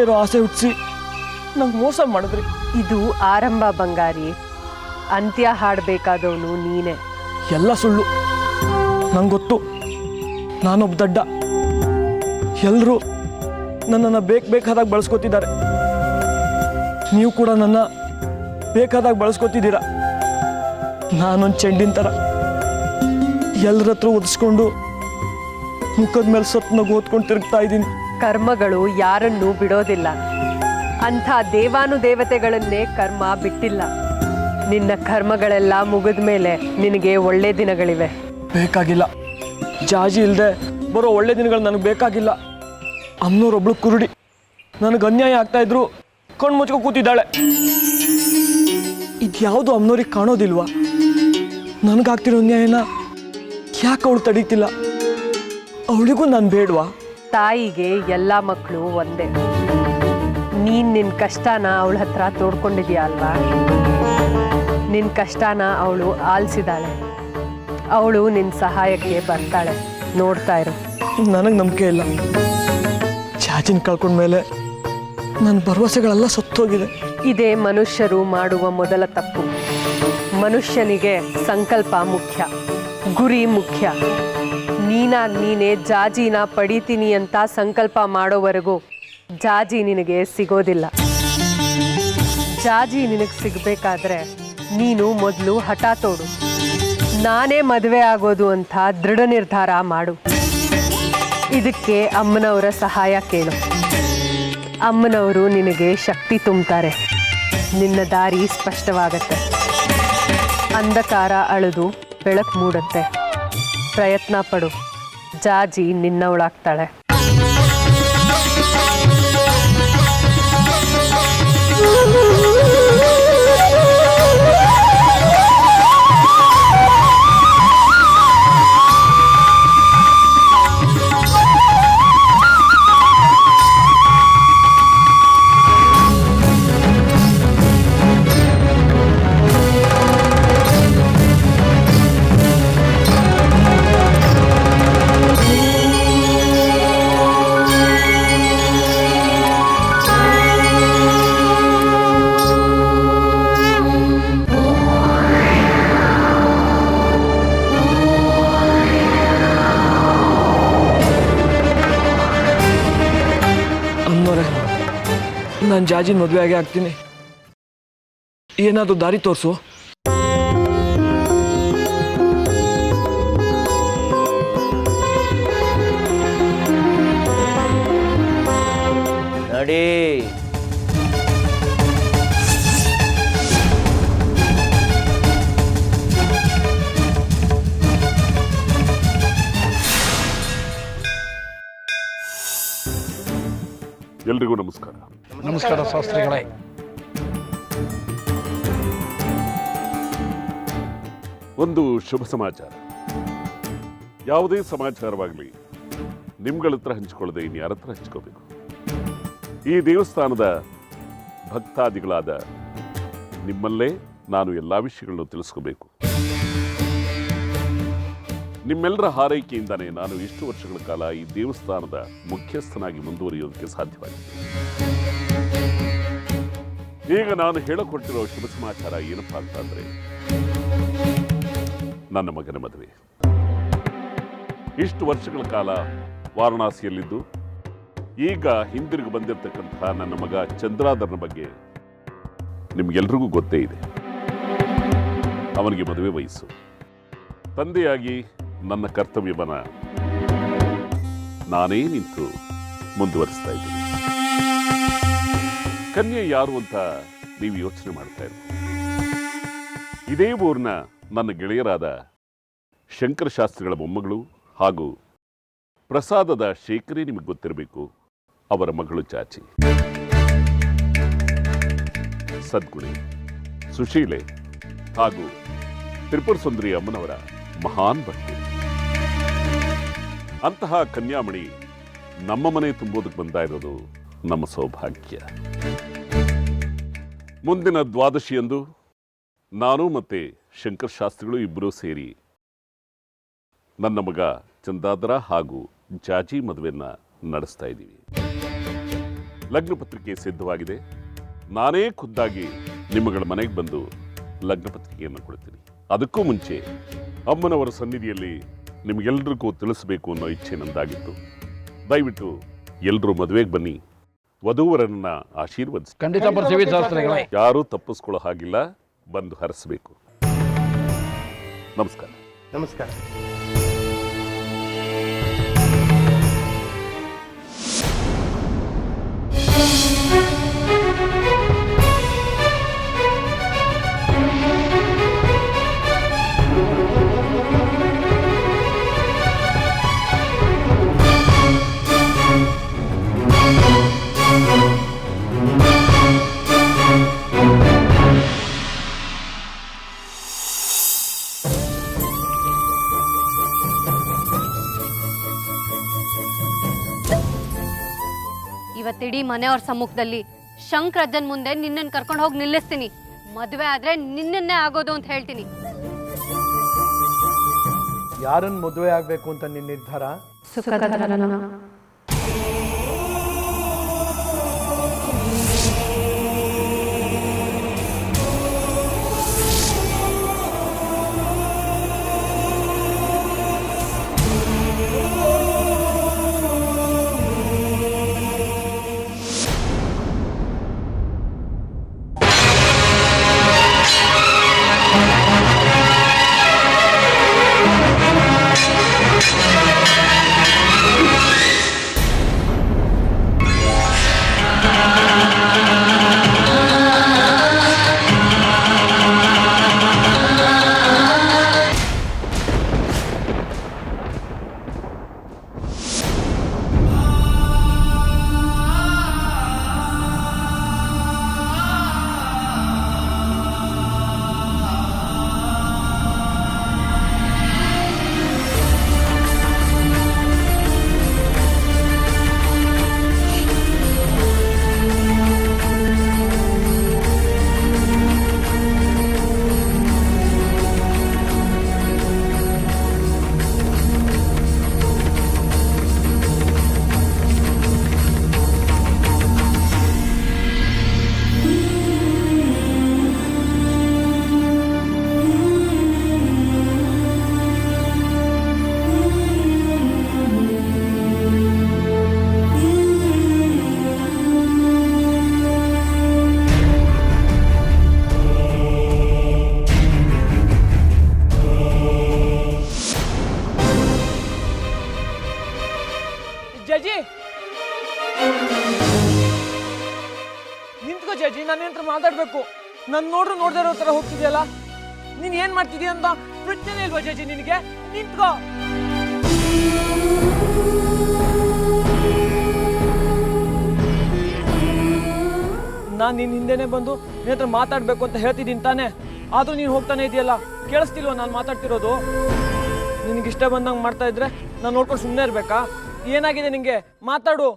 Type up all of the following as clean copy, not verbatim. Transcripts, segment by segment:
ಇಲ್ಲದೆ ಇರೋ ಆಸೆ ಹುಟ್ಟಿಸಿ ನಂಗೆ ಮೋಸ ಮಾಡಿದ್ರಿ. ಇದು ಆರಂಭ ಬಂಗಾರಿ, ಅಂತ್ಯ ಹಾಡಬೇಕಾದವನು ನೀನೆ. ಎಲ್ಲ ಸುಳ್ಳು. ನಂಗೆ ಗೊತ್ತು, ನಾನೊಬ್ಬ ದಡ್ಡ. ಎಲ್ಲರೂ ನನ್ನನ್ನು ಬೇಕಾದಾಗ ಬಳಸ್ಕೊತಿದ್ದಾರೆ. ನೀವು ಕೂಡ ನನ್ನ ಬೇಕಾದಾಗ ಬಳಸ್ಕೊತಿದ್ದೀರಾ. ನಾನೊಂದು ಚೆಂಡಿನ ಥರ ಎಲ್ಲರ ಹತ್ರ ಒದಿಸ್ಕೊಂಡು ಮುಖದ ಮೇಲೆ ಸತ್ನಾಗ ಓದ್ಕೊಂಡು ತಿರುಗ್ತಾ ಇದ್ದೀನಿ. ಕರ್ಮಗಳು ಯಾರನ್ನೂ ಬಿಡೋದಿಲ್ಲ. ಅಂಥ ದೇವಾನುದೇವತೆಗಳನ್ನೇ ಕರ್ಮ ಬಿಟ್ಟಿಲ್ಲ. ನಿನ್ನ ಕರ್ಮಗಳೆಲ್ಲ ಮುಗಿದ ಮೇಲೆ ನಿನಗೆ ಒಳ್ಳೆ ದಿನಗಳಿವೆ. ಬೇಕಾಗಿಲ್ಲ. ಜಾಜಿ ಇಲ್ಲದೆ ಬರೋ ಒಳ್ಳೆ ದಿನಗಳು ನನಗೆ ಬೇಕಾಗಿಲ್ಲ. ಅಮ್ಮನವ್ರೊಬ್ಳು ಕುರುಡಿ. ನನಗೆ ಅನ್ಯಾಯ ಆಗ್ತಾ ಇದ್ರು ಕಣ್ಣು ಮುಚ್ಕೊ ಕೂತಿದ್ದಾಳೆ. ಇದ್ಯಾವುದು ಅಮ್ಮನವ್ರಿಗೆ ಕಾಣೋದಿಲ್ವಾ? ನನಗಾಗ್ತಿರೋ ಅನ್ಯಾಯನ ಯಾಕೆ ಅವಳು ತಡೀತಿಲ್ಲ? ಅವಳಿಗೂ ನಾನು ಬೇಡವಾ? ತಾಯಿಗೆ ಎಲ್ಲ ಮಕ್ಕಳು ಒಂದೇ. ನೀನು ನಿನ್ನ ಕಷ್ಟನ ಅವಳ ಹತ್ರ ತೋಡ್ಕೊಂಡಿದ್ಯಾ ಅಲ್ವಾ? ನಿನ್ನ ಕಷ್ಟನ ಅವಳು ಆಲಿಸಿದಾಳೆ. ಅವಳು ನಿನ್ನ ಸಹಾಯಕ್ಕೆ ಬರ್ತಾಳೆ. ನೋಡ್ತಾ ಇರು. ನನಗೆ ನಂಬಿಕೆ ಇಲ್ಲ. ಜಾಜಿನ ಕಳ್ಕೊಂಡ್ಮೇಲೆ ನನ್ನ ಭರವಸೆಗಳೆಲ್ಲ ಸತ್ತೋಗಿದೆ. ಇದೇ ಮನುಷ್ಯರು ಮಾಡುವ ಮೊದಲ ತಪ್ಪು. ಮನುಷ್ಯನಿಗೆ ಸಂಕಲ್ಪ ಮುಖ್ಯ, ಗುರಿ ಮುಖ್ಯ. ನೀನೇ ಜಾಜಿನ ಪಡಿತೀನಿ ಅಂತ ಸಂಕಲ್ಪ ಮಾಡೋವರೆಗೂ ಜಾಜಿ ನಿನಗೆ ಸಿಗೋದಿಲ್ಲ. ಜಾಜಿ ನಿನಗೆ ಸಿಗಬೇಕಾದ್ರೆ ನೀನು ಮೊದಲು ಹಠ ತೋಡು. ನಾನೇ ಮದುವೆ ಆಗೋದು ಅಂತ ದೃಢ ನಿರ್ಧಾರ ಮಾಡು. ಇದಕ್ಕೆ ಅಮ್ಮನವರ ಸಹಾಯ ಕೇಳು. ಅಮ್ಮನವರು ನಿನಗೆ ಶಕ್ತಿ ತುಂಬ್ತಾರೆ. ನಿನ್ನ ದಾರಿ ಸ್ಪಷ್ಟವಾಗತ್ತೆ. ಅಂಧಕಾರ ಅಳೆದು ಬೆಳಕು ಮೂಡುತ್ತೆ. ಪ್ರಯತ್ನ ಪಡು. ಜಾಜಿ ನಿನ್ನವಳಾಗ್ತಾಳೆ. ನಾನು ಜಾಜಿನ ಮದುವೆ ಆಗಿ ಆಗ್ತೀನಿ. ಏನಾದರೂ ದಾರಿ ತೋರಿಸು. ನಡಿ. ಎಲ್ರಿಗೂ ನಮಸ್ಕಾರ. ನಮಸ್ಕಾರ ಶಾಸ್ತ್ರಿಗಳೇ. ಒಂದು ಶುಭ ಸಮಾಚಾರ. ಯಾವುದೇ ಸಮಾಚಾರವಾಗಲಿ ನಿಮ್ಗಳ ಹತ್ರ ಹಂಚಿಕೊಳ್ಳದೆ ಇನ್ಯಾರ ಹತ್ರ ಹಂಚ್ಕೋಬೇಕು. ಈ ದೇವಸ್ಥಾನದ ಭಕ್ತಾದಿಗಳಾದ ನಿಮ್ಮಲ್ಲೇ ನಾನು ಎಲ್ಲ ವಿಷಯಗಳನ್ನು ತಿಳಿಸ್ಕೋಬೇಕು. ನಿಮ್ಮೆಲ್ಲರ ಹಾರೈಕೆಯಿಂದಾನೇ ನಾನು ಇಷ್ಟು ವರ್ಷಗಳ ಕಾಲ ಈ ದೇವಸ್ಥಾನದ ಮುಖ್ಯಸ್ಥನಾಗಿ ಮುಂದುವರಿಯೋದಕ್ಕೆ ಸಾಧ್ಯವಾಗಿದೆ. ಈಗ ನಾನು ಹೇಳಿಕೊಟ್ಟಿರೋ ಶುಭ ಸಮಾಚಾರ ಏನಪ್ಪಾ ಅಂತಂದ್ರೆ, ನನ್ನ ಮಗನ ಮದುವೆ. ಇಷ್ಟು ವರ್ಷಗಳ ಕಾಲ ವಾರಣಾಸಿಯಲ್ಲಿದ್ದು ಈಗ ಹಿಂದಿರುಗಿ ಬಂದಿರತಕ್ಕಂಥ ನನ್ನ ಮಗ ಚಂದ್ರಾಧರನ ಬಗ್ಗೆ ನಿಮ್ಗೆಲ್ರಿಗೂ ಗೊತ್ತೇ ಇದೆ. ಅವನಿಗೆ ಮದುವೆ ವಯಸ್ಸು. ತಂದೆಯಾಗಿ ನನ್ನ ಕರ್ತವ್ಯವನ್ನ ನಾನೇ ನಿಂತು ಮುಂದುವರಿಸ್ತಾ ಇದ್ದೀನಿ. ಕನ್ಯೆ ಯಾರು ಅಂತ ನೀವು ಯೋಚನೆ ಮಾಡ್ತಾ ಇರ್ಬೋದು. ಇದೇ ಊರಿನ ನನ್ನ ಗೆಳೆಯರಾದ ಶಂಕರಶಾಸ್ತ್ರಿಗಳ ಮೊಮ್ಮಗಳು ಹಾಗೂ ಪ್ರಸಾದದ ಶೇಖರಿ ನಿಮಗೆ ಗೊತ್ತಿರಬೇಕು. ಅವರ ಮಗಳು ಚಾಚಿ, ಸದ್ಗುಣಿ, ಸುಶೀಲೆ ಹಾಗೂ ತ್ರಿಪುರ ಸುಂದರಿ ಅಮ್ಮನವರ ಮಹಾನ್ ಭಕ್ತಿ. ಅಂತಹ ಕನ್ಯಾಮಣಿ ನಮ್ಮ ಮನೆ ತುಂಬೋದಕ್ಕೆ ಬಂದ ಇರೋದು ನಮ್ಮ ಸೌಭಾಗ್ಯ. ಮುಂದಿನ ದ್ವಾದಶಿಯಂದು ನಾನು ಮತ್ತೆ ಶಂಕರ್ ಶಾಸ್ತ್ರಿಗಳು ಇಬ್ಬರೂ ಸೇರಿ ನನ್ನ ಮಗ ಚಂದಾದರ ಹಾಗೂ ಜಾಜಿ ಮದುವೆಯನ್ನ ನಡೆಸ್ತಾ ಇದ್ದೀವಿ. ಲಗ್ನ ಪತ್ರಿಕೆ ಸಿದ್ಧವಾಗಿದೆ. ನಾನೇ ಖುದ್ದಾಗಿ ನಿಮ್ಮಗಳ ಮನೆಗೆ ಬಂದು ಲಗ್ನ ಪತ್ರಿಕೆಯನ್ನು ಕೊಡ್ತೀನಿ. ಅದಕ್ಕೂ ಮುಂಚೆ ಅಮ್ಮನವರ ಸನ್ನಿಧಿಯಲ್ಲಿ ನಿಮಗೆಲ್ಲರಿಗೂ ತಿಳಿಸಬೇಕು ಅನ್ನೋ ಇಚ್ಛೆ ನಂದಾಗಿತ್ತು. ದಯವಿಟ್ಟು ಎಲ್ಲರೂ ಮದುವೆಗೆ ಬನ್ನಿ, ವಧೂವರನ್ನ ಆಶೀರ್ವದಿಸಿ. ಖಂಡಿತ ಬರ್ತೀವಿ ಶಾಸ್ತ್ರಿಗಳೇ. ಯಾರೂ ತಪ್ಪಿಸ್ಕೊಳ್ಳೋ ಹಾಗಿಲ್ಲ, ಬಂದು ಹರಿಸಬೇಕು. ನಮಸ್ಕಾರ. ನಮಸ್ಕಾರ. ಇವತ್ತಿಡೀ ಮನೆಯವ್ರ ಸಮ್ಮುಖದಲ್ಲಿ ಶಂಕರಜ್ಜನ್ ಮುಂದೆ ನಿನ್ನನ್ನು ಕರ್ಕೊಂಡು ಹೋಗಿ ನಿಲ್ಲಿಸ್ತೀನಿ. ಮದುವೆ ಆದ್ರೆ ನಿನ್ನನ್ನೇ ಆಗೋದು ಅಂತ ಹೇಳ್ತೀನಿ. ಯಾರನ್ನ ಮದುವೆ ಆಗ್ಬೇಕು ಅಂತ ನಿನ್ನ ನಿರ್ಧಾರ? ಜಜ್ಜಿ ನಿಂತ್ಕೋ ಜಜ್ಜಿ, ನನ್ನ ಹತ್ರ ಮಾತಾಡ್ಬೇಕು. ನಾನು ನೋಡ್ದೇ ಇರೋ ತರ ಹೋಗ್ತಿದ್ಯಲ್ಲ, ನೀನ್ ಏನ್ ಮಾಡ್ತಿದ್ಯಾ ಅಂತ ಪ್ರಶ್ನೆ ಇಲ್ವಾ ಜಜ್ಜಿ ನಿನಗೆ? ನಿಂತ್ಕೋ. ನಾನು ನಿನ್ನ ಹಿಂದೆನೆ ಬಂದು ನಿನ್ನ ಹತ್ರ ಮಾತಾಡ್ಬೇಕು ಅಂತ ಹೇಳ್ತಿದ್ದೀನಿ ತಾನೆ, ಆದ್ರೂ ನೀನು ಹೋಗ್ತಾನೆ ಇದೆಯಲ್ಲ, ಕೇಳಿಸ್ತಿಲ್ವ ನಾನು ಮಾತಾಡ್ತಿರೋದು? ನಿನಗಿಷ್ಟ ಬಂದಂಗೆ ಮಾಡ್ತಾ ಇದ್ರೆ ನಾನು ನೋಡ್ಕೊಂಡು ಸುಮ್ಮನೆ ಇರ್ಬೇಕಾ? ಏನಾಗಿದೆ ನಿಂಗೆ? ಮಾತಾಡು.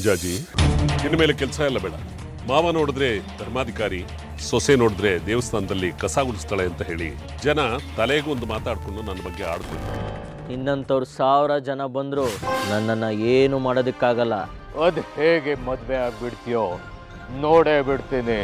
ಜಾಜಿ, ಇನ್ನು ಮೇಲೆ ಕೆಲಸ ಎಲ್ಲ ಬೇಡ. ಮಾವ ನೋಡಿದ್ರೆ ಧರ್ಮಾಧಿಕಾರಿ, ಸೊಸೆ ನೋಡಿದ್ರೆ ದೇವಸ್ಥಾನದಲ್ಲಿ ಕಸ ಗುಡಿಸ್ತಾಳೆ ಅಂತ ಹೇಳಿ ಜನ ತಲೆಗೊಂದು ಮಾತಾಡ್ಕೊಂಡು ನನ್ನ ಬಗ್ಗೆ ಆಡ್ಕೊಂಡು. ಇನ್ನಂಥವ್ರು 1000 ಜನ ಬಂದ್ರು ನನ್ನನ್ನು ಏನು ಮಾಡೋದಕ್ಕಾಗಲ್ಲ. ಅದು ಹೇಗೆ ಮದುವೆ ಆಗ್ಬಿಡ್ತೀಯೋ ನೋಡೇ ಬಿಡ್ತೀನಿ.